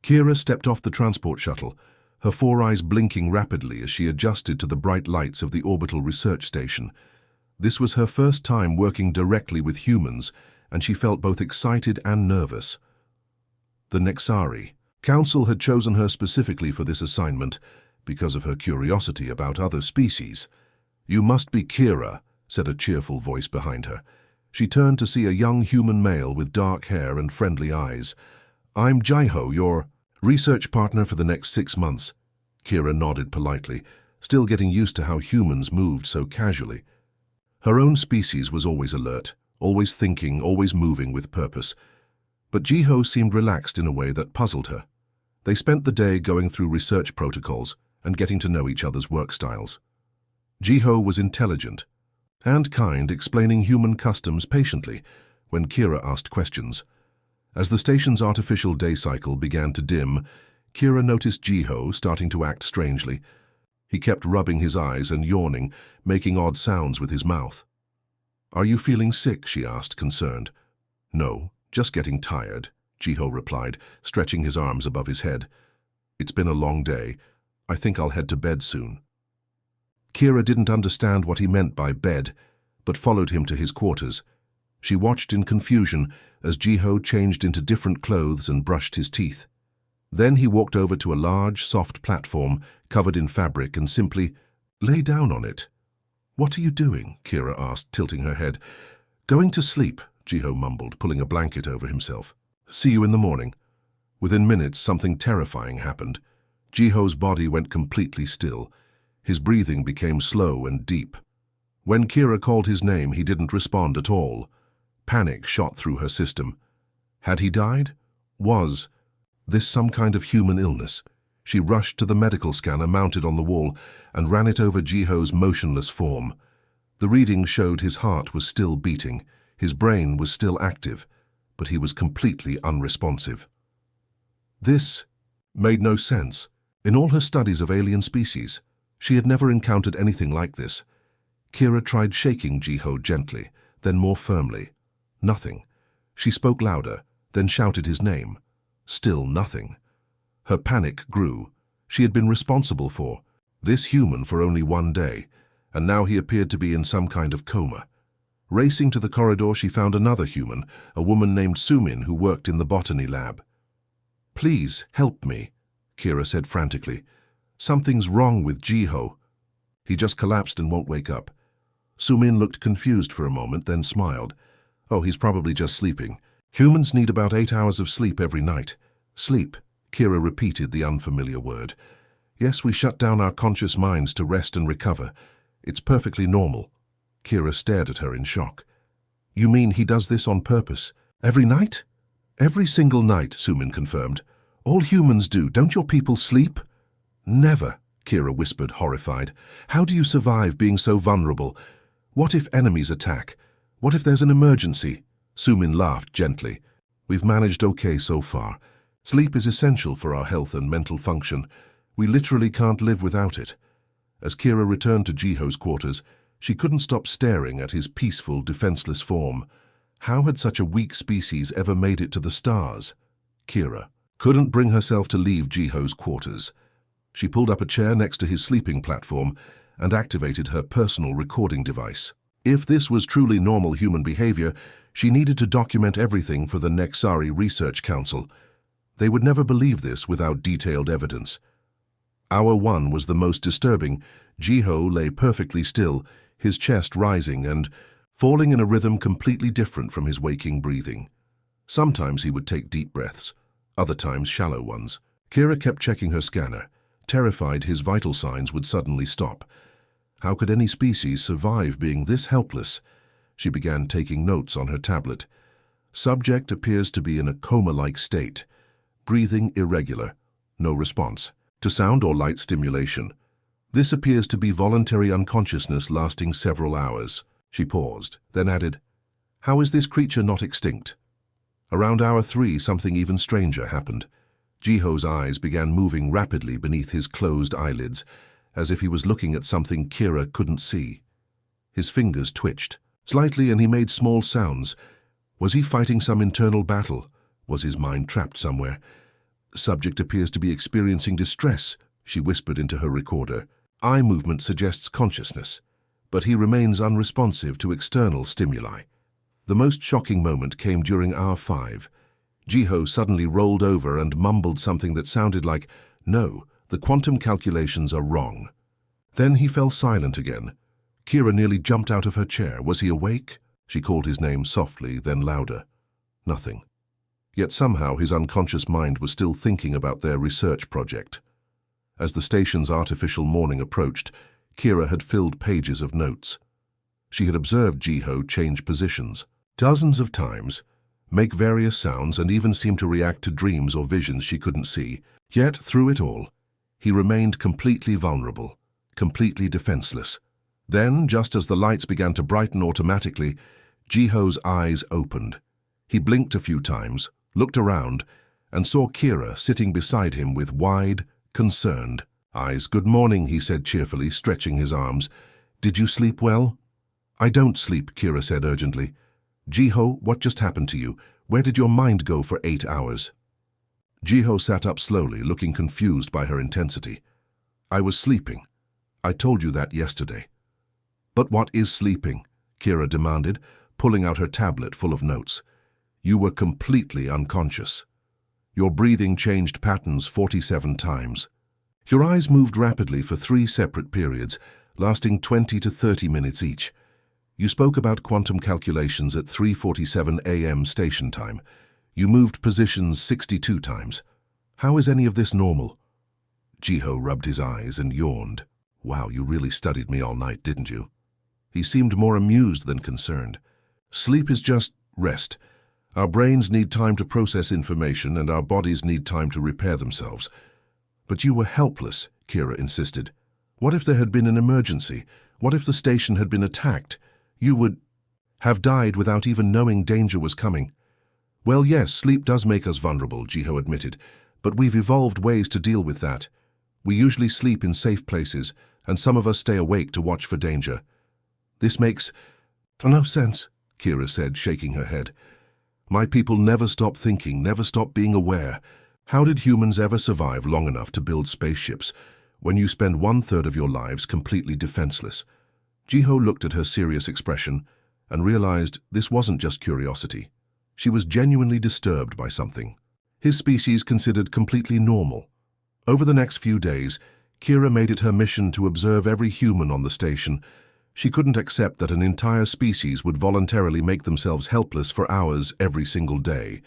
Kira stepped off the transport shuttle, her four eyes blinking rapidly as she adjusted to the bright lights of the orbital research station. This was her first time working directly with humans, and she felt both excited and nervous. The Nexari. Council had chosen her specifically for this assignment because of her curiosity about other species. "You must be Kira," said a cheerful voice behind her. She turned to see a young human male with dark hair and friendly eyes. "I'm Jaiho, your research partner for the next 6 months." Kira nodded politely, still getting used to how humans moved so casually. Her own species was always alert, always thinking, always moving with purpose. But Jaiho seemed relaxed in a way that puzzled her. They spent the day going through research protocols and getting to know each other's work styles. Jaiho was intelligent and kind, explaining human customs patiently when Kira asked questions. As the station's artificial day cycle began to dim, Kira noticed Jaiho starting to act strangely. He kept rubbing his eyes and yawning, making odd sounds with his mouth. "Are you feeling sick?" she asked, concerned. "No, just getting tired," Jaiho replied, stretching his arms above his head. "It's been a long day. I think I'll head to bed soon." Kira didn't understand what he meant by bed, but followed him to his quarters. She watched in confusion as Jaiho changed into different clothes and brushed his teeth. Then he walked over to a large, soft platform covered in fabric and simply lay down on it. "What are you doing?" Kira asked, tilting her head. "Going to sleep," Jaiho mumbled, pulling a blanket over himself. "See you in the morning." Within minutes, something terrifying happened. Jaiho's body went completely still. His breathing became slow and deep. When Kira called his name, he didn't respond at all. Panic shot through her system. Had he died? Was this some kind of human illness? She rushed to the medical scanner mounted on the wall and ran it over Jaiho's motionless form. The reading showed his heart was still beating, his brain was still active, but he was completely unresponsive. This made no sense. In all her studies of alien species, she had never encountered anything like this. Kira tried shaking Jaiho gently, then more firmly. Nothing. She spoke louder, then shouted his name. Still nothing. Her panic grew. She had been responsible for this human for only 1 day, and now he appeared to be in some kind of coma. Racing to the corridor, she found another human, a woman named Sumin who worked in the botany lab. "Please, help me," Kira said frantically. "Something's wrong with Jaiho. He just collapsed and won't wake up." Sumin looked confused for a moment, then smiled. "Oh, he's probably just sleeping. Humans need about 8 hours of sleep every night." "Sleep," Kira repeated the unfamiliar word. "Yes, we shut down our conscious minds to rest and recover. It's perfectly normal." Kira stared at her in shock. "You mean he does this on purpose? Every night?" "Every single night," Sumin confirmed. "All humans do. Don't your people sleep?" "Never," Kira whispered, horrified. "How do you survive being so vulnerable? What if enemies attack? What if there's an emergency?" Sumin laughed gently. "We've managed okay so far. Sleep is essential for our health and mental function. We literally can't live without it." As Kira returned to Jaiho's quarters, she couldn't stop staring at his peaceful, defenseless form. How had such a weak species ever made it to the stars? Kira couldn't bring herself to leave Jaiho's quarters. She pulled up a chair next to his sleeping platform and activated her personal recording device. If this was truly normal human behavior, she needed to document everything for the Nexari Research Council. They would never believe this without detailed evidence. Hour 1 was the most disturbing. Jaiho lay perfectly still, his chest rising and falling in a rhythm completely different from his waking breathing. Sometimes he would take deep breaths, other times shallow ones. Kira kept checking her scanner, terrified his vital signs would suddenly stop. How could any species survive being this helpless? She began taking notes on her tablet. Subject appears to be in a coma-like state. Breathing irregular. No response to sound or light stimulation. This appears to be voluntary unconsciousness lasting several hours. She paused, then added, "How is this creature not extinct?" Around hour 3, something even stranger happened. Jaiho's eyes began moving rapidly beneath his closed eyelids, as if he was looking at something Kira couldn't see. His fingers twitched slightly and he made small sounds. Was he fighting some internal battle? Was his mind trapped somewhere? Subject appears to be experiencing distress, she whispered into her recorder. Eye movement suggests consciousness, but he remains unresponsive to external stimuli. The most shocking moment came during hour 5. Jiho suddenly rolled over and mumbled something that sounded like, "No, the quantum calculations are wrong." Then he fell silent again. Kira nearly jumped out of her chair. Was he awake? She called his name softly, then louder. Nothing. Yet somehow his unconscious mind was still thinking about their research project. As the station's artificial morning approached, Kira had filled pages of notes. She had observed Jiho change positions dozens of times, make various sounds, and even seem to react to dreams or visions she couldn't see. Yet, through it all, he remained completely vulnerable, completely defenseless. Then, just as the lights began to brighten automatically, Jiho's eyes opened. He blinked a few times, looked around, and saw Kira sitting beside him with wide, concerned eyes. "Good morning," he said cheerfully, stretching his arms. "Did you sleep well?" "I don't sleep," Kira said urgently. "Jiho, what just happened to you? Where did your mind go for 8 hours?" Jiho sat up slowly, looking confused by her intensity. "I was sleeping. I told you that yesterday." "But what is sleeping?" Kira demanded, pulling out her tablet full of notes. "You were completely unconscious. Your breathing changed patterns 47 times. Your eyes moved rapidly for 3 separate periods, lasting 20 to 30 minutes each. You spoke about quantum calculations at 3:47 a.m. station time. You moved positions 62 times. How is any of this normal?" Jiho rubbed his eyes and yawned. "Wow, you really studied me all night, didn't you?" He seemed more amused than concerned. "Sleep is just rest. Our brains need time to process information, and our bodies need time to repair themselves." "But you were helpless," Kira insisted. "What if there had been an emergency? What if the station had been attacked? You would have died without even knowing danger was coming." "Well, yes, sleep does make us vulnerable," Jiho admitted, "but we've evolved ways to deal with that. We usually sleep in safe places, and some of us stay awake to watch for danger." "This makes no sense," Kira said, shaking her head. "My people never stop thinking, never stop being aware. How did humans ever survive long enough to build spaceships when you spend 1/3 of your lives completely defenseless?" Jiho looked at her serious expression and realized this wasn't just curiosity. She was genuinely disturbed by something. His species considered completely normal. Over the next few days, Kira made it her mission to observe every human on the station. She couldn't accept that an entire species would voluntarily make themselves helpless for hours every single day.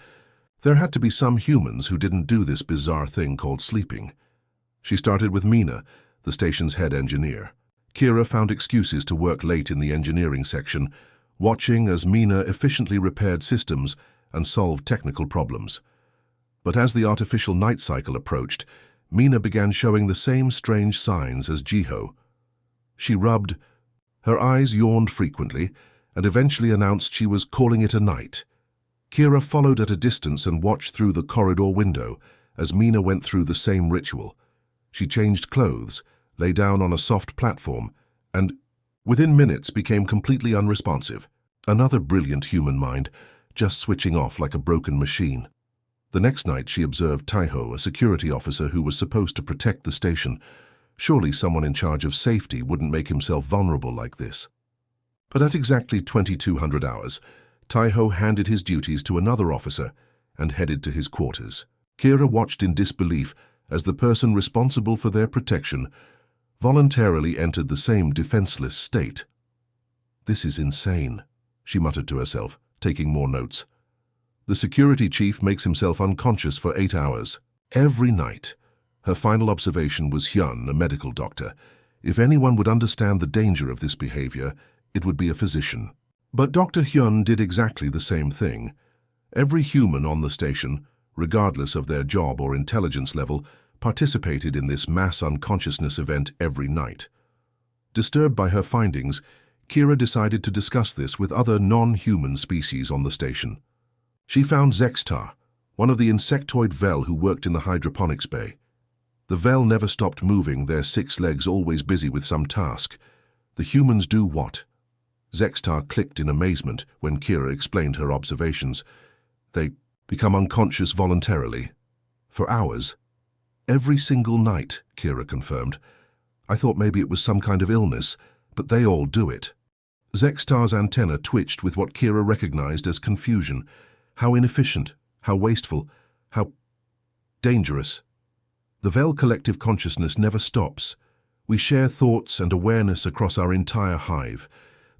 There had to be some humans who didn't do this bizarre thing called sleeping. She started with Mina, the station's head engineer. Kira found excuses to work late in the engineering section, watching as Mina efficiently repaired systems and solved technical problems. But as the artificial night cycle approached, Mina began showing the same strange signs as Jiho. She rubbed, her eyes yawned frequently, and eventually announced she was calling it a night. Kira followed at a distance and watched through the corridor window as Mina went through the same ritual. She changed clothes, lay down on a soft platform, and within minutes became completely unresponsive. Another brilliant human mind, just switching off like a broken machine. The next night she observed Taiho, a security officer who was supposed to protect the station. Surely someone in charge of safety wouldn't make himself vulnerable like this. But at exactly 2200 hours, Taiho handed his duties to another officer and headed to his quarters. Kira watched in disbelief as the person responsible for their protection voluntarily entered the same defenseless state. "This is insane," she muttered to herself, taking more notes. "The security chief makes himself unconscious for 8 hours. Every night." Her final observation was Hyun, a medical doctor. If anyone would understand the danger of this behavior, it would be a physician. But Dr. Hyun did exactly the same thing. Every human on the station, regardless of their job or intelligence level, participated in this mass unconsciousness event every night. Disturbed by her findings, Kira decided to discuss this with other non-human species on the station. She found Zextar, one of the insectoid Vel who worked in the hydroponics bay. The Vel never stopped moving, their 6 legs always busy with some task. The humans do what? Zextar clicked in amazement when Kira explained her observations. They become unconscious voluntarily. For hours. Every single night, Kira confirmed. I thought maybe it was some kind of illness, but they all do it. Zextar's antenna twitched with what Kira recognized as confusion. How inefficient, how wasteful, how dangerous. The Vel collective consciousness never stops. We share thoughts and awareness across our entire hive.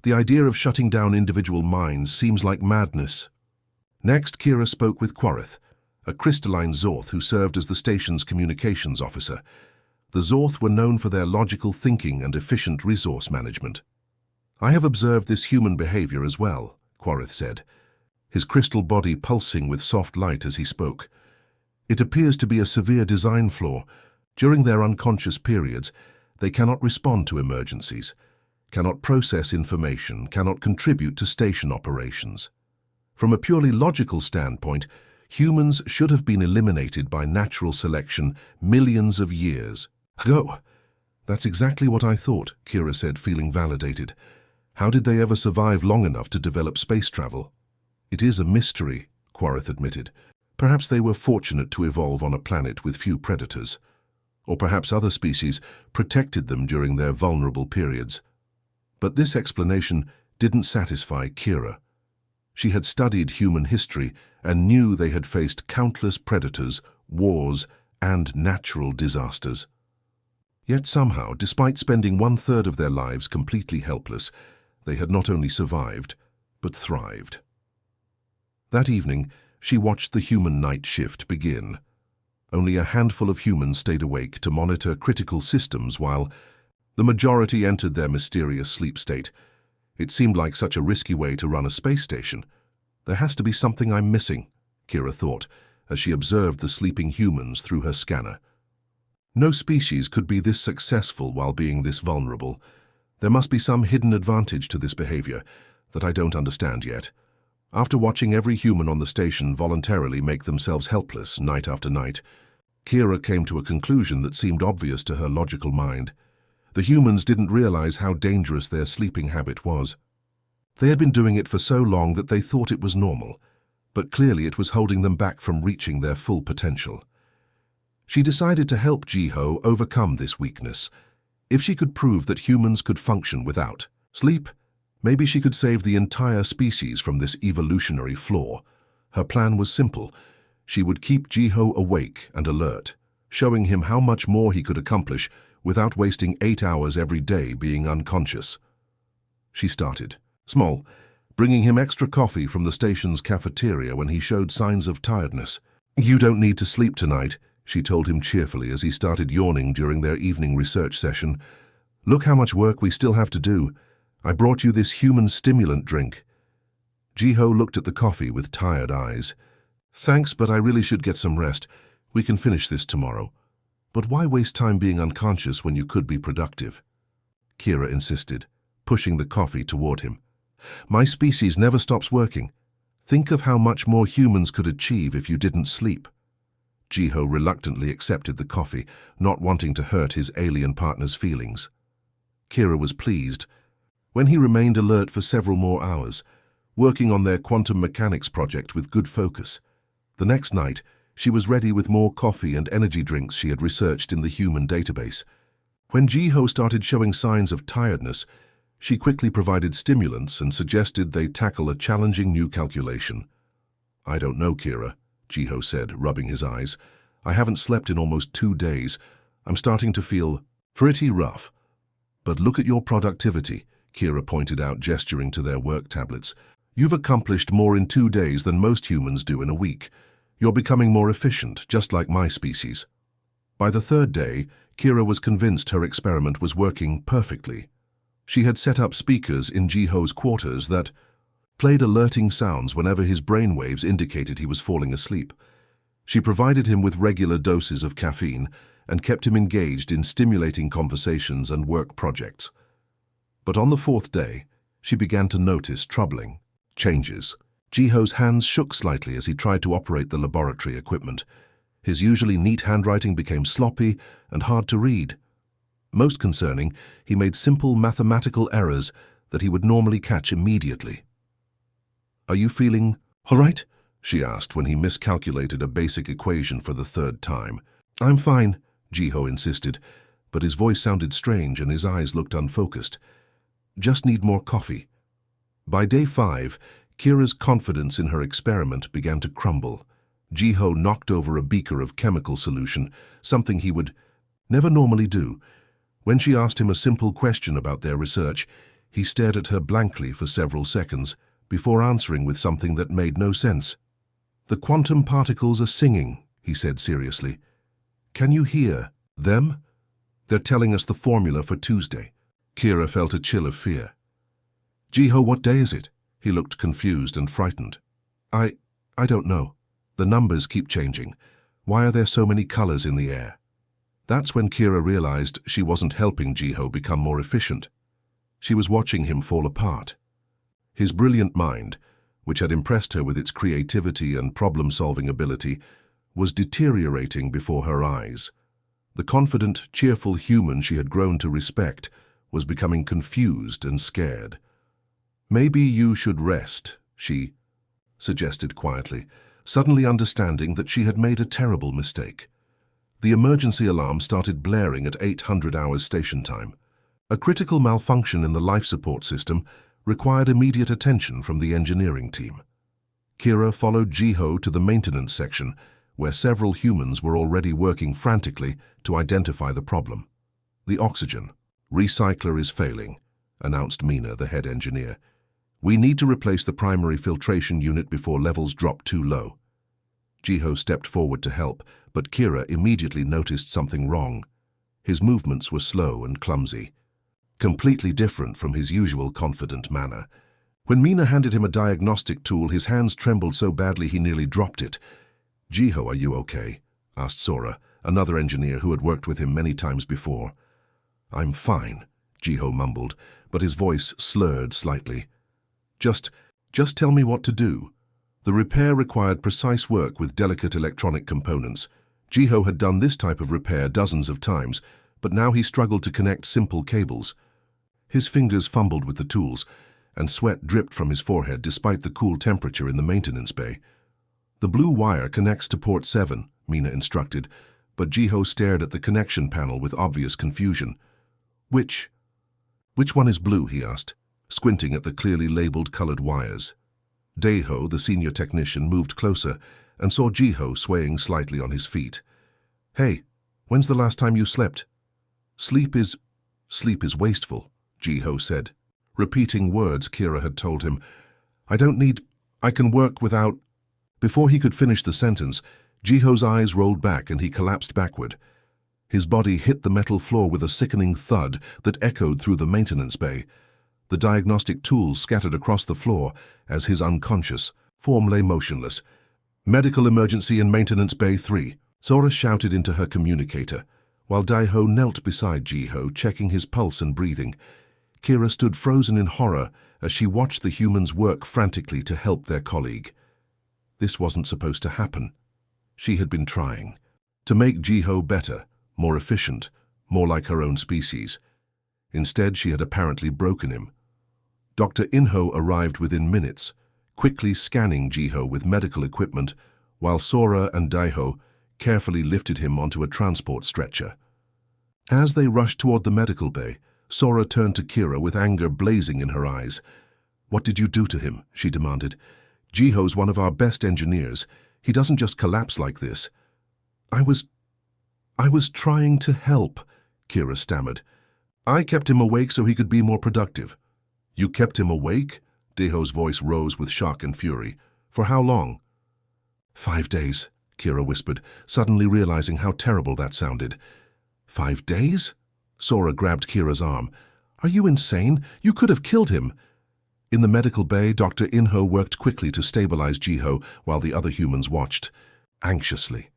The idea of shutting down individual minds seems like madness. Next, Kira spoke with Quarith, a crystalline Zorth who served as the station's communications officer. The Zorth were known for their logical thinking and efficient resource management. I have observed this human behavior as well, Quarith said, his crystal body pulsing with soft light as he spoke. It appears to be a severe design flaw. During their unconscious periods, they cannot respond to emergencies, cannot process information, cannot contribute to station operations. From a purely logical standpoint, humans should have been eliminated by natural selection millions of years ago. That's exactly what I thought, Kira said, feeling validated. How did they ever survive long enough to develop space travel? It is a mystery, Quarith admitted. Perhaps they were fortunate to evolve on a planet with few predators. Or perhaps other species protected them during their vulnerable periods. But this explanation didn't satisfy Kira. She had studied human history and knew they had faced countless predators, wars, and natural disasters. Yet somehow, despite spending 1/3 of their lives completely helpless, they had not only survived, but thrived. That evening, she watched the human night shift begin. Only a handful of humans stayed awake to monitor critical systems while the majority entered their mysterious sleep state. It seemed like such a risky way to run a space station. There has to be something I'm missing, Kira thought, as she observed the sleeping humans through her scanner. No species could be this successful while being this vulnerable. There must be some hidden advantage to this behavior that I don't understand yet. After watching every human on the station voluntarily make themselves helpless night after night, Kira came to a conclusion that seemed obvious to her logical mind. The humans didn't realize how dangerous their sleeping habit was. They had been doing it for so long that they thought it was normal, but clearly it was holding them back from reaching their full potential. She decided to help Jiho overcome this weakness. If she could prove that humans could function without sleep, maybe she could save the entire species from this evolutionary flaw. Her plan was simple. She would keep Jiho awake and alert, showing him how much more he could accomplish without wasting 8 hours every day being unconscious. She started small, bringing him extra coffee from the station's cafeteria when he showed signs of tiredness. "You don't need to sleep tonight," she told him cheerfully as he started yawning during their evening research session. "Look how much work we still have to do. I brought you this human stimulant drink." Jiho looked at the coffee with tired eyes. "Thanks, but I really should get some rest. We can finish this tomorrow." "But why waste time being unconscious when you could be productive?" Kira insisted, pushing the coffee toward him. "My species never stops working. Think of how much more humans could achieve if you didn't sleep." Jiho reluctantly accepted the coffee, not wanting to hurt his alien partner's feelings. Kira was pleased. When he remained alert for several more hours, working on their quantum mechanics project with good focus, the next night she was ready with more coffee and energy drinks she had researched in the human database. When Jiho started showing signs of tiredness, she quickly provided stimulants and suggested they tackle a challenging new calculation. "I don't know, Kira," Jiho said, rubbing his eyes. "I haven't slept in almost 2 days. I'm starting to feel pretty rough." "But look at your productivity," Kira pointed out, gesturing to their work tablets. "You've accomplished more in 2 days than most humans do in a week. You're becoming more efficient, just like my species." By the 3rd day, Kira was convinced her experiment was working perfectly. She had set up speakers in Jiho's quarters that played alerting sounds whenever his brainwaves indicated he was falling asleep. She provided him with regular doses of caffeine and kept him engaged in stimulating conversations and work projects. But on the 4th day, she began to notice troubling changes. Jiho's hands shook slightly as he tried to operate the laboratory equipment. His usually neat handwriting became sloppy and hard to read. Most concerning, he made simple mathematical errors that he would normally catch immediately. "Are you feeling all right?" she asked when he miscalculated a basic equation for the third time. I'm fine, Jiho insisted, but his voice sounded strange and his eyes looked unfocused. Just need more coffee. By day 5, Kira's confidence in her experiment began to crumble. Jiho knocked over a beaker of chemical solution, something he would never normally do. When she asked him a simple question about their research, he stared at her blankly for several seconds before answering with something that made no sense. The quantum particles are singing, he said seriously. Can you hear them? They're telling us the formula for Tuesday. Kira felt a chill of fear. Jiho, what day is it? He looked confused and frightened. I don't know. The numbers keep changing. Why are there so many colors in the air? That's when Kira realized she wasn't helping Jiho become more efficient. She was watching him fall apart. His brilliant mind, which had impressed her with its creativity and problem-solving ability, was deteriorating before her eyes. The confident, cheerful human she had grown to respect was becoming confused and scared. Maybe you should rest, she suggested quietly, suddenly understanding that she had made a terrible mistake. The emergency alarm started blaring at 800 hours station time. A critical malfunction in the life support system required immediate attention from the engineering team. Kira followed Jiho to the maintenance section, where several humans were already working frantically to identify the problem. The oxygen recycler is failing, announced Mina, the head engineer. We need to replace the primary filtration unit before levels drop too low. Jiho stepped forward to help, but Kira immediately noticed something wrong. His movements were slow and clumsy, completely different from his usual confident manner. When Mina handed him a diagnostic tool, his hands trembled so badly he nearly dropped it. Jiho, are you okay? Asked Sora, another engineer who had worked with him many times before. I'm fine, Jiho mumbled, but his voice slurred slightly. Just tell me what to do. The repair required precise work with delicate electronic components. Jiho had done this type of repair dozens of times, but now he struggled to connect simple cables. His fingers fumbled with the tools, and sweat dripped from his forehead despite the cool temperature in the maintenance bay. The blue wire connects to port 7, Mina instructed, but Jiho stared at the connection panel with obvious confusion. Which one is blue, he asked, squinting at the clearly labeled colored wires. Daeho, the senior technician, moved closer and saw Jiho swaying slightly on his feet. Hey, when's the last time you slept? Sleep is wasteful, Jiho said, repeating words Kira had told him. I can work without... Before he could finish the sentence, Jiho's eyes rolled back and he collapsed backward. His body hit the metal floor with a sickening thud that echoed through the maintenance bay. The diagnostic tools scattered across the floor as his unconscious form lay motionless. Medical emergency in maintenance bay 3, Sora shouted into her communicator, while Daeho knelt beside Jiho, checking his pulse and breathing. Kira stood frozen in horror as she watched the humans work frantically to help their colleague. This wasn't supposed to happen. She had been trying to make Jiho better, more efficient, more like her own species. Instead, she had apparently broken him. Dr. Inho arrived within minutes, quickly scanning Jiho with medical equipment, while Sora and Daeho carefully lifted him onto a transport stretcher. As they rushed toward the medical bay, Sora turned to Kira with anger blazing in her eyes. What did you do to him? She demanded. Jiho's one of our best engineers. He doesn't just collapse like this. I was trying to help, Kira stammered. I kept him awake so he could be more productive. You kept him awake? Daeho's voice rose with shock and fury. For how long? 5 days, Kira whispered, suddenly realizing how terrible that sounded. 5 days? Sora grabbed Kira's arm. Are you insane? You could have killed him. In the medical bay, Dr. Inho worked quickly to stabilize Jiho while the other humans watched, anxiously.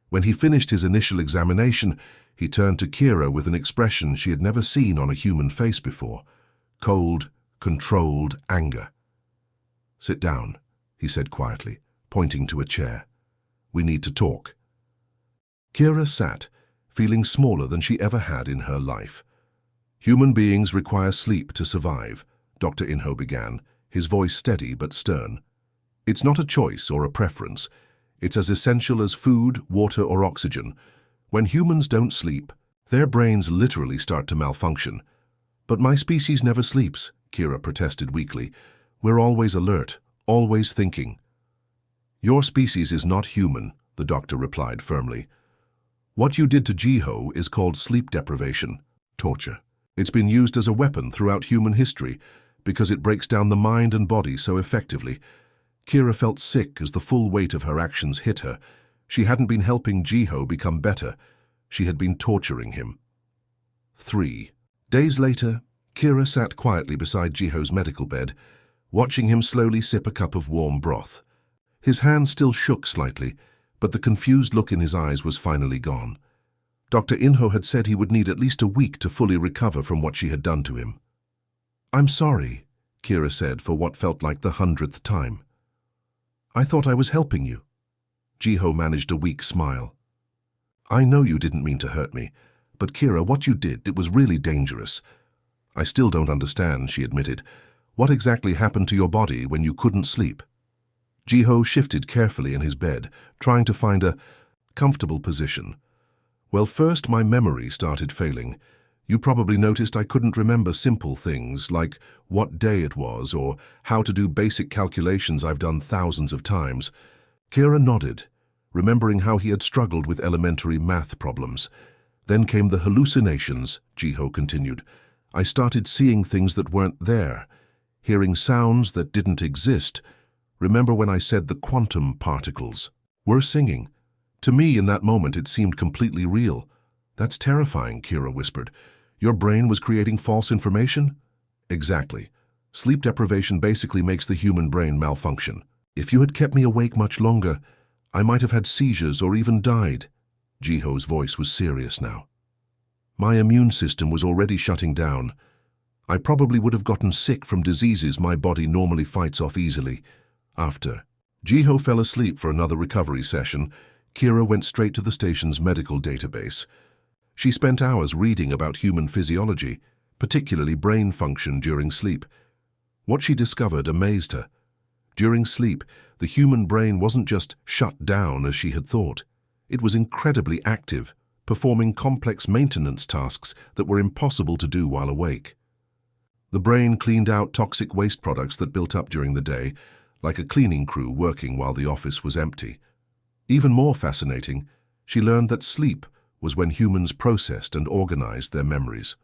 When he finished his initial examination, he turned to Kira with an expression she had never seen on a human face before. Cold, controlled anger. Sit down, he said quietly, pointing to a chair. We need to talk. Kira sat, feeling smaller than she ever had in her life. Human beings require sleep to survive, Dr. Inho began, his voice steady but stern. It's not a choice or a preference. It's as essential as food, water, or oxygen. When humans don't sleep, their brains literally start to malfunction. But my species never sleeps, Kira protested weakly. We're always alert, always thinking. Your species is not human, the doctor replied firmly. What you did to Jiho is called sleep deprivation, torture. It's been used as a weapon throughout human history because it breaks down the mind and body so effectively. Kira felt sick as the full weight of her actions hit her. She hadn't been helping Jiho become better. She had been torturing him. 3 days later, Kira sat quietly beside Jiho's medical bed, watching him slowly sip a cup of warm broth. His hand still shook slightly, but the confused look in his eyes was finally gone. Dr. Inho had said he would need at least a week to fully recover from what she had done to him. I'm sorry, Kira said for what felt like the 100th time. I thought I was helping you. Jiho managed a weak smile. I know you didn't mean to hurt me, but Kira, what you did, it was really dangerous. I still don't understand, she admitted. What exactly happened to your body when you couldn't sleep? Jiho shifted carefully in his bed, trying to find a comfortable position. Well, first my memory started failing. You probably noticed I couldn't remember simple things like what day it was or how to do basic calculations I've done thousands of times. Kira nodded, remembering how he had struggled with elementary math problems. Then came the hallucinations, Jiho continued. I started seeing things that weren't there, hearing sounds that didn't exist. Remember when I said the quantum particles were singing? To me, in that moment, it seemed completely real. That's terrifying, Kira whispered. Your brain was creating false information? Exactly. Sleep deprivation basically makes the human brain malfunction. If you had kept me awake much longer, I might have had seizures or even died. Jiho's voice was serious now. My immune system was already shutting down. I probably would have gotten sick from diseases my body normally fights off easily. After Jiho fell asleep for another recovery session, Kira went straight to the station's medical database. She spent hours reading about human physiology, particularly brain function during sleep. What she discovered amazed her. During sleep, the human brain wasn't just shut down as she had thought. It was incredibly active, performing complex maintenance tasks that were impossible to do while awake. The brain cleaned out toxic waste products that built up during the day, like a cleaning crew working while the office was empty. Even more fascinating, she learned that sleep was when humans processed and organized their memories.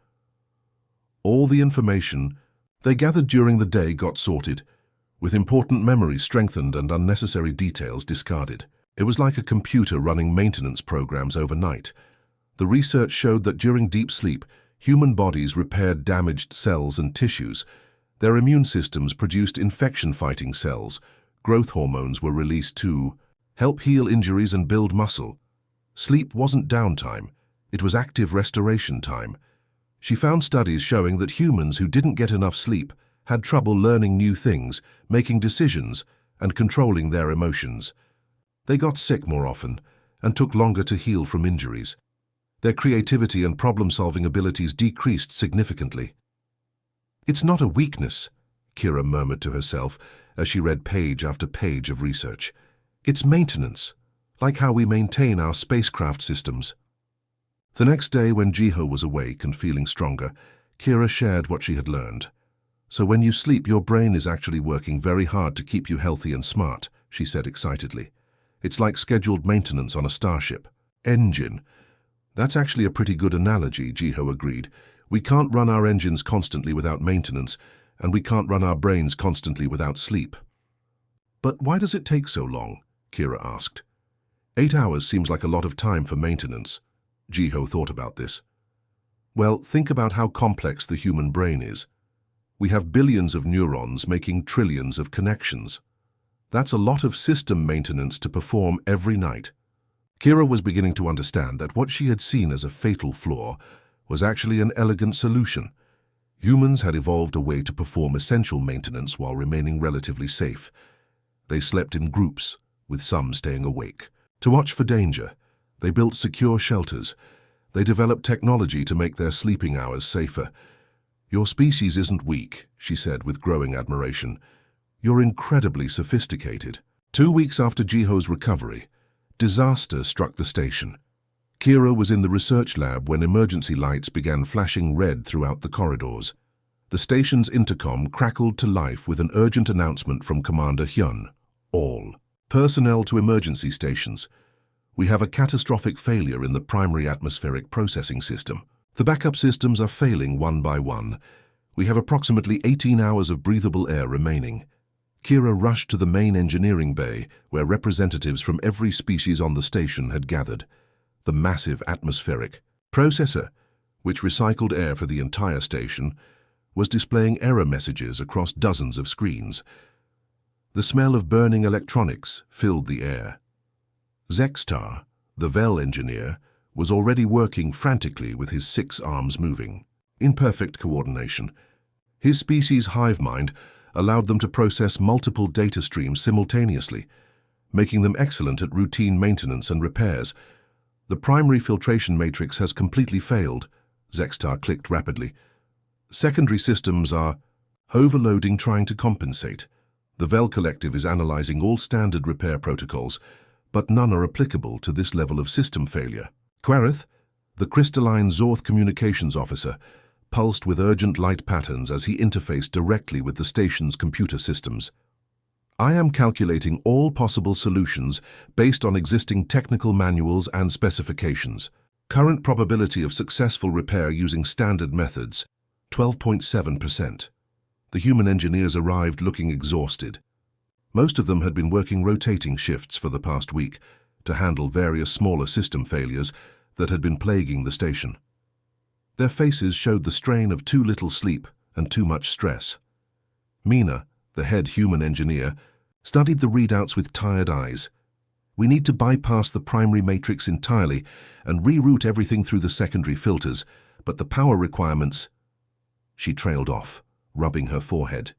All the information they gathered during the day got sorted, with important memories strengthened and unnecessary details discarded. It was like a computer running maintenance programs overnight. The research showed that during deep sleep, human bodies repaired damaged cells and tissues. Their immune systems produced infection-fighting cells. Growth hormones were released to help heal injuries and build muscle. Sleep wasn't downtime. It was active restoration time. She found studies showing that humans who didn't get enough sleep had trouble learning new things, making decisions, and controlling their emotions. They got sick more often and took longer to heal from injuries. Their creativity and problem-solving abilities decreased significantly. It's not a weakness, Kira murmured to herself as she read page after page of research. It's maintenance, like how we maintain our spacecraft systems. The next day, when Jiho was awake and feeling stronger, Kira shared what she had learned. So when you sleep, your brain is actually working very hard to keep you healthy and smart, she said excitedly. It's like scheduled maintenance on a starship. Engine. That's actually a pretty good analogy, Jiho agreed. We can't run our engines constantly without maintenance, and we can't run our brains constantly without sleep. But why does it take so long? Kira asked. 8 hours seems like a lot of time for maintenance. Jiho thought about this. Well, think about how complex the human brain is. We have billions of neurons making trillions of connections. That's a lot of system maintenance to perform every night. Kira was beginning to understand that what she had seen as a fatal flaw was actually an elegant solution. Humans had evolved a way to perform essential maintenance while remaining relatively safe. They slept in groups, with some staying awake. To watch for danger, they built secure shelters. They developed technology to make their sleeping hours safer. Your species isn't weak, she said with growing admiration. You're incredibly sophisticated. 2 weeks after Jiho's recovery, disaster struck the station. Kira was in the research lab when emergency lights began flashing red throughout the corridors. The station's intercom crackled to life with an urgent announcement from Commander Hyun. All personnel to emergency stations. We have a catastrophic failure in the primary atmospheric processing system. The backup systems are failing one by one. We have approximately 18 hours of breathable air remaining. Kira rushed to the main engineering bay, where representatives from every species on the station had gathered. The massive atmospheric processor, which recycled air for the entire station, was displaying error messages across dozens of screens. The smell of burning electronics filled the air. Zextar, the Vel engineer, was already working frantically with his 6 arms moving, in perfect coordination. His species' hive mind allowed them to process multiple data streams simultaneously, making them excellent at routine maintenance and repairs. The primary filtration matrix has completely failed, Zextar clicked rapidly. Secondary systems are overloading, trying to compensate. The Vel Collective is analyzing all standard repair protocols, but none are applicable to this level of system failure. Quereth, the crystalline Zorth communications officer, pulsed with urgent light patterns as he interfaced directly with the station's computer systems. I am calculating all possible solutions based on existing technical manuals and specifications. Current probability of successful repair using standard methods, 12.7%. The human engineers arrived looking exhausted. Most of them had been working rotating shifts for the past week to handle various smaller system failures that had been plaguing the station. Their faces showed the strain of too little sleep and too much stress. Mina, the head human engineer, studied the readouts with tired eyes. We need to bypass the primary matrix entirely and reroute everything through the secondary filters, but the power requirements... She trailed off, rubbing her forehead.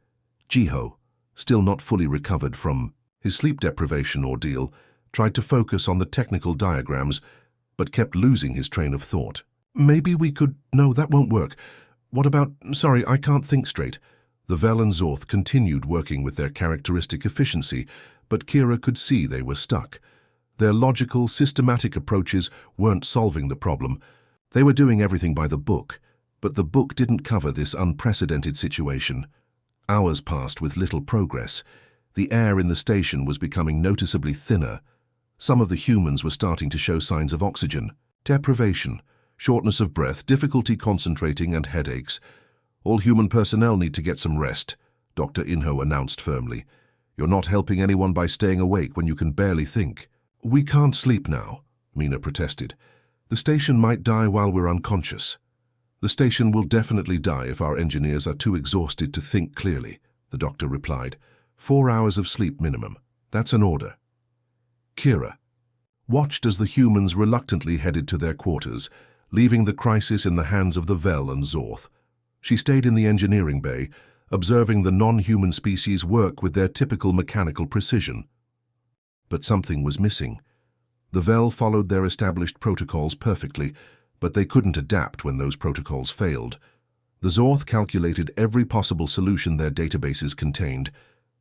Jiho, still not fully recovered from his sleep deprivation ordeal, tried to focus on the technical diagrams, but kept losing his train of thought. Maybe we could... No, that won't work. What about... Sorry, I can't think straight. The Vel and Zorth continued working with their characteristic efficiency, but Kira could see they were stuck. Their logical, systematic approaches weren't solving the problem. They were doing everything by the book, but the book didn't cover this unprecedented situation. Hours passed with little progress. The air in the station was becoming noticeably thinner. Some of the humans were starting to show signs of oxygen deprivation, shortness of breath, difficulty concentrating, and headaches. All human personnel need to get some rest, Dr. Inho announced firmly. You're not helping anyone by staying awake when you can barely think. We can't sleep now, Mina protested. The station might die while we're unconscious. The station will definitely die if our engineers are too exhausted to think clearly, the doctor replied. 4 hours of sleep minimum. That's an order. Kira watched as the humans reluctantly headed to their quarters, leaving the crisis in the hands of the Vel and Zorth. She stayed in the engineering bay, observing the non-human species work with their typical mechanical precision. But something was missing. The Vel followed their established protocols perfectly, but they couldn't adapt when those protocols failed. The Zorth calculated every possible solution their databases contained,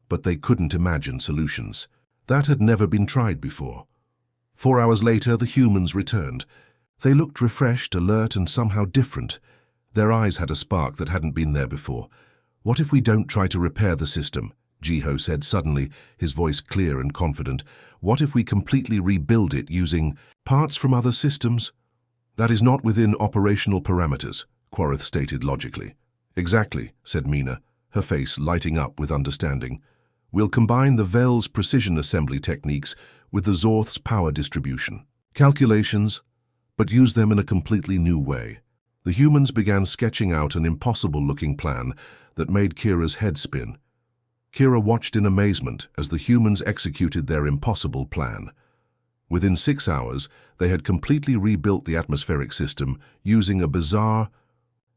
but they couldn't imagine solutions. That had never been tried before. 4 hours later, the humans returned. They looked refreshed, alert, and somehow different. Their eyes had a spark that hadn't been there before. What if we don't try to repair the system? Jiho said suddenly, his voice clear and confident. What if we completely rebuild it using parts from other systems? That is not within operational parameters, Quereth stated logically. Exactly, said Mina, her face lighting up with understanding. We'll combine the Vel's precision assembly techniques with the Zorth's power distribution. Calculations, but use them in a completely new way. The humans began sketching out an impossible-looking plan that made Kira's head spin. Kira watched in amazement as the humans executed their impossible plan. Within 6 hours, they had completely rebuilt the atmospheric system using a bizarre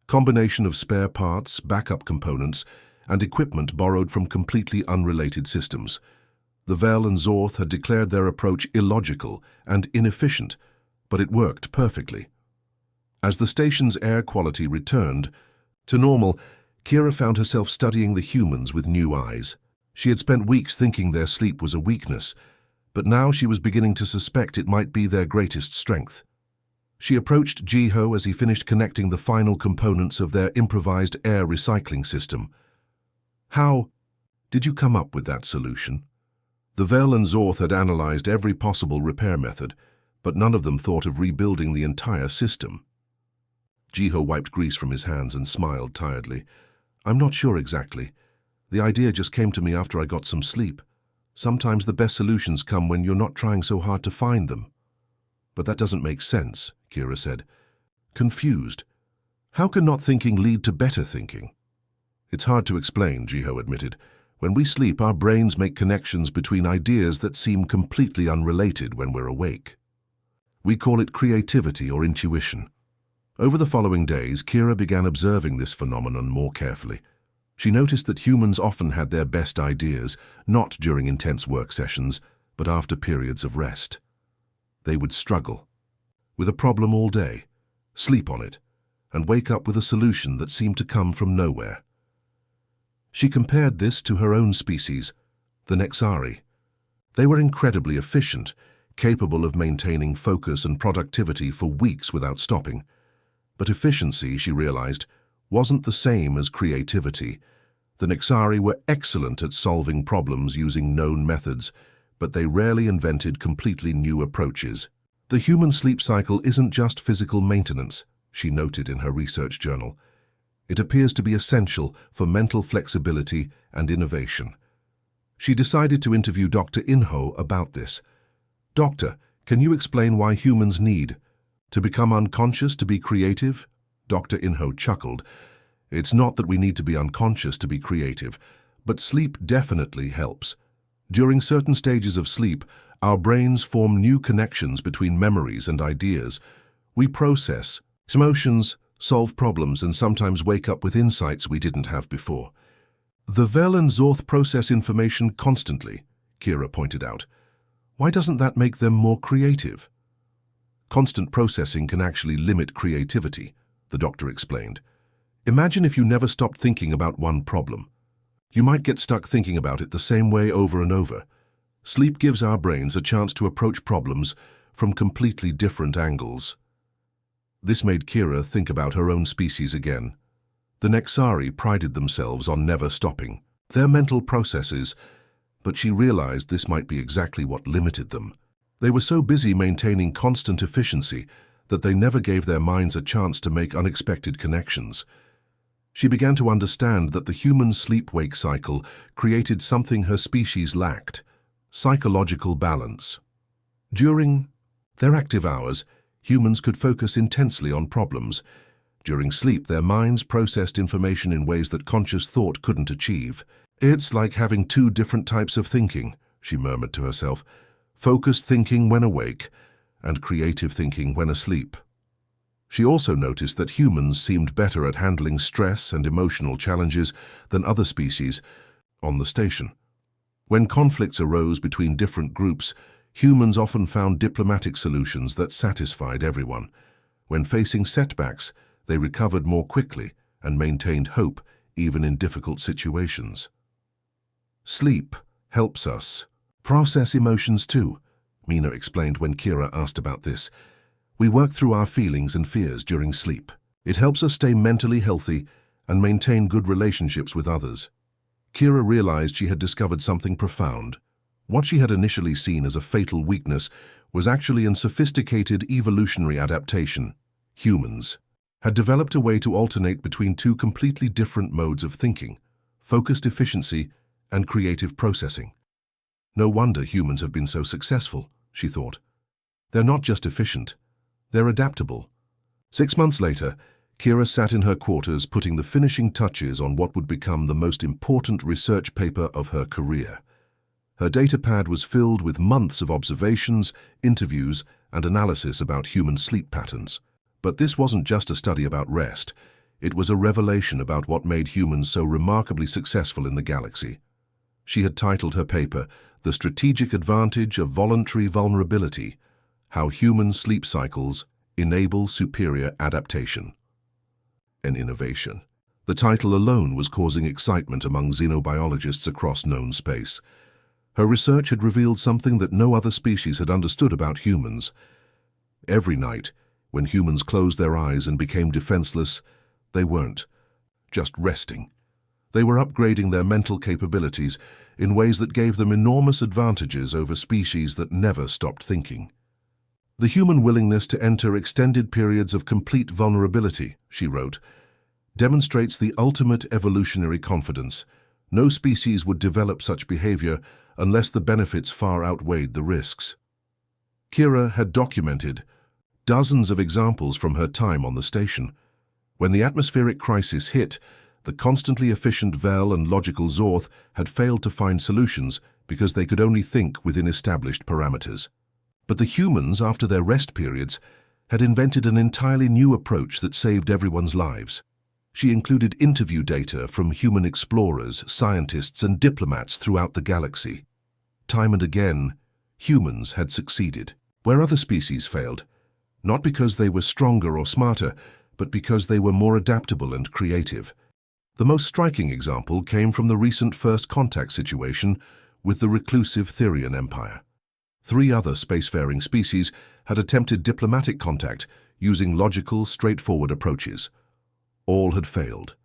combination of spare parts, backup components, and equipment borrowed from completely unrelated systems. The Vel and Zorth had declared their approach illogical and inefficient, but it worked perfectly. As the station's air quality returned to normal, Kira found herself studying the humans with new eyes. She had spent weeks thinking their sleep was a weakness, but now she was beginning to suspect it might be their greatest strength. She approached Jiho as he finished connecting the final components of their improvised air recycling system. "How did you come up with that solution?" The Vel and Zorth had analyzed every possible repair method, but none of them thought of rebuilding the entire system. Jiho wiped grease from his hands and smiled tiredly. "I'm not sure exactly. The idea just came to me after I got some sleep. Sometimes the best solutions come when you're not trying so hard to find them." "But that doesn't make sense," Kira said. Confused. "How can not thinking lead to better thinking?" "It's hard to explain," Jiho admitted. "When we sleep, our brains make connections between ideas that seem completely unrelated when we're awake. We call it creativity or intuition." Over the following days, Kira began observing this phenomenon more carefully. She noticed that humans often had their best ideas, not during intense work sessions, but after periods of rest. They would struggle with a problem all day, sleep on it, and wake up with a solution that seemed to come from nowhere. She compared this to her own species, the Nexari. They were incredibly efficient, capable of maintaining focus and productivity for weeks without stopping. But efficiency, she realized, wasn't the same as creativity. The Nexari were excellent at solving problems using known methods, but they rarely invented completely new approaches. "The human sleep cycle isn't just physical maintenance," she noted in her research journal. "It appears to be essential for mental flexibility and innovation." She decided to interview Dr. Inho about this. "Doctor, can you explain why humans need to become unconscious to be creative?" Dr. Inho chuckled. "It's not that we need to be unconscious to be creative, but sleep definitely helps. During certain stages of sleep, our brains form new connections between memories and ideas. We process emotions, solve problems, and sometimes wake up with insights we didn't have before." "The Vel and Zorth process information constantly," Kira pointed out. "Why doesn't that make them more creative?" "Constant processing can actually limit creativity," the doctor explained. "Imagine if you never stopped thinking about one problem. You might get stuck thinking about it the same way over and over. Sleep gives our brains a chance to approach problems from completely different angles." This made Kira think about her own species again. The Nexari prided themselves on never stopping their mental processes, but she realized this might be exactly what limited them. They were so busy maintaining constant efficiency that they never gave their minds a chance to make unexpected connections. She began to understand that the human sleep-wake cycle created something her species lacked: psychological balance. During their active hours, humans could focus intensely on problems. During sleep, their minds processed information in ways that conscious thought couldn't achieve. "It's like having two different types of thinking," she murmured to herself. "Focused thinking when awake, and creative thinking when asleep." She also noticed that humans seemed better at handling stress and emotional challenges than other species on the station. When conflicts arose between different groups, humans often found diplomatic solutions that satisfied everyone. When facing setbacks, they recovered more quickly and maintained hope even in difficult situations. "Sleep helps us process emotions too," Mina explained when Kira asked about this. "We work through our feelings and fears during sleep. It helps us stay mentally healthy and maintain good relationships with others." Kira realized she had discovered something profound. What she had initially seen as a fatal weakness was actually a sophisticated evolutionary adaptation. Humans had developed a way to alternate between two completely different modes of thinking: focused efficiency and creative processing. "No wonder humans have been so successful," she thought. "They're not just efficient, they're adaptable." 6 months later, Kira sat in her quarters putting the finishing touches on what would become the most important research paper of her career. Her datapad was filled with months of observations, interviews, and analysis about human sleep patterns. But this wasn't just a study about rest. It was a revelation about what made humans so remarkably successful in the galaxy. She had titled her paper, "The Strategic Advantage of Voluntary Vulnerability: How Human Sleep Cycles Enable Superior Adaptation." An innovation. The title alone was causing excitement among xenobiologists across known space. Her research had revealed something that no other species had understood about humans. Every night, when humans closed their eyes and became defenseless, they weren't just resting. They were upgrading their mental capabilities in ways that gave them enormous advantages over species that never stopped thinking. The human willingness to enter extended periods of complete vulnerability, she wrote, demonstrates the ultimate evolutionary confidence. No species would develop such behavior unless the benefits far outweighed the risks. Kira had documented dozens of examples from her time on the station. When the atmospheric crisis hit, the constantly efficient Vel and logical Zorth had failed to find solutions because they could only think within established parameters. But the humans, after their rest periods, had invented an entirely new approach that saved everyone's lives. She included interview data from human explorers, scientists, and diplomats throughout the galaxy. Time and again, humans had succeeded, where other species failed, not because they were stronger or smarter, but because they were more adaptable and creative. The most striking example came from the recent first contact situation with the reclusive Therian Empire. 3 other spacefaring species had attempted diplomatic contact using logical, straightforward approaches. All had failed.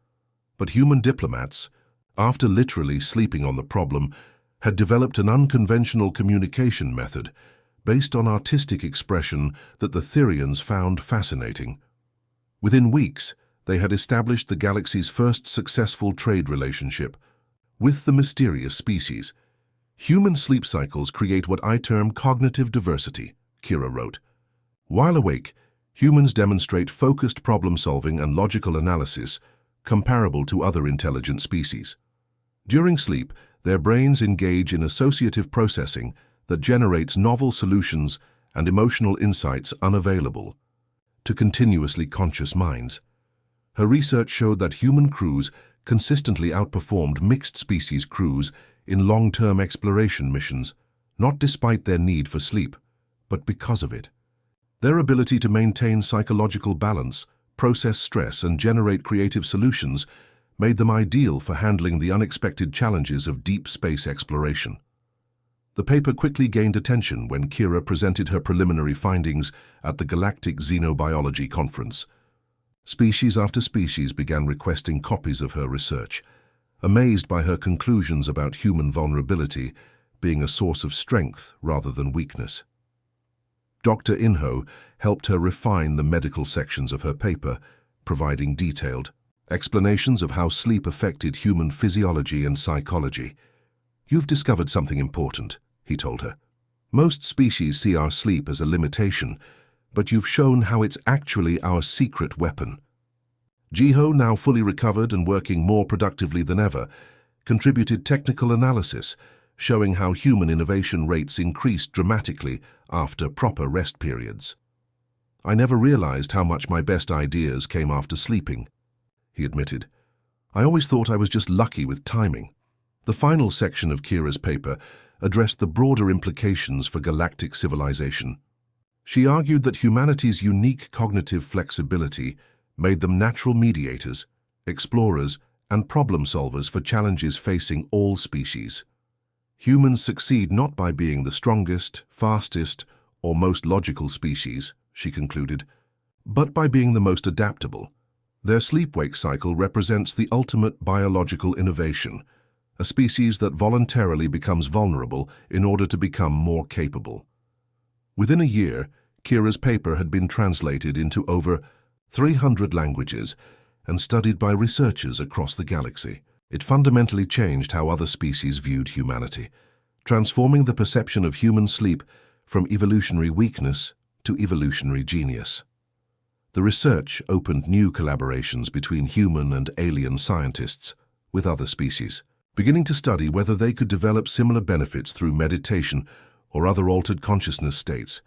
But human diplomats, after literally sleeping on the problem, had developed an unconventional communication method based on artistic expression that the Therians found fascinating. Within weeks, they had established the galaxy's first successful trade relationship with the mysterious species. Human sleep cycles create what I term cognitive diversity, Kira wrote. While awake, humans demonstrate focused problem-solving and logical analysis comparable to other intelligent species. During sleep, their brains engage in associative processing that generates novel solutions and emotional insights unavailable to continuously conscious minds. Her research showed that human crews consistently outperformed mixed-species crews in long-term exploration missions, not despite their need for sleep, but because of it. Their ability to maintain psychological balance, process stress, and generate creative solutions made them ideal for handling the unexpected challenges of deep space exploration. The paper quickly gained attention when Kira presented her preliminary findings at the Galactic Xenobiology Conference. Species after species began requesting copies of her research, amazed by her conclusions about human vulnerability being a source of strength rather than weakness. Dr. Inho helped her refine the medical sections of her paper, providing detailed explanations of how sleep affected human physiology and psychology. "You've discovered something important," he told her. "Most species see our sleep as a limitation, but you've shown how it's actually our secret weapon." Jiho, now fully recovered and working more productively than ever, contributed technical analysis, showing how human innovation rates increased dramatically after proper rest periods. "I never realized how much my best ideas came after sleeping," he admitted. "I always thought I was just lucky with timing." The final section of Kira's paper addressed the broader implications for galactic civilization. She argued that humanity's unique cognitive flexibility made them natural mediators, explorers, and problem-solvers for challenges facing all species. Humans succeed not by being the strongest, fastest, or most logical species, she concluded, but by being the most adaptable. Their sleep-wake cycle represents the ultimate biological innovation, a species that voluntarily becomes vulnerable in order to become more capable. Within a year, Kira's paper had been translated into over 300 languages and studied by researchers across the galaxy. It fundamentally changed how other species viewed humanity, transforming the perception of human sleep from evolutionary weakness to evolutionary genius. The research opened new collaborations between human and alien scientists with other species, beginning to study whether they could develop similar benefits through meditation or other altered consciousness states.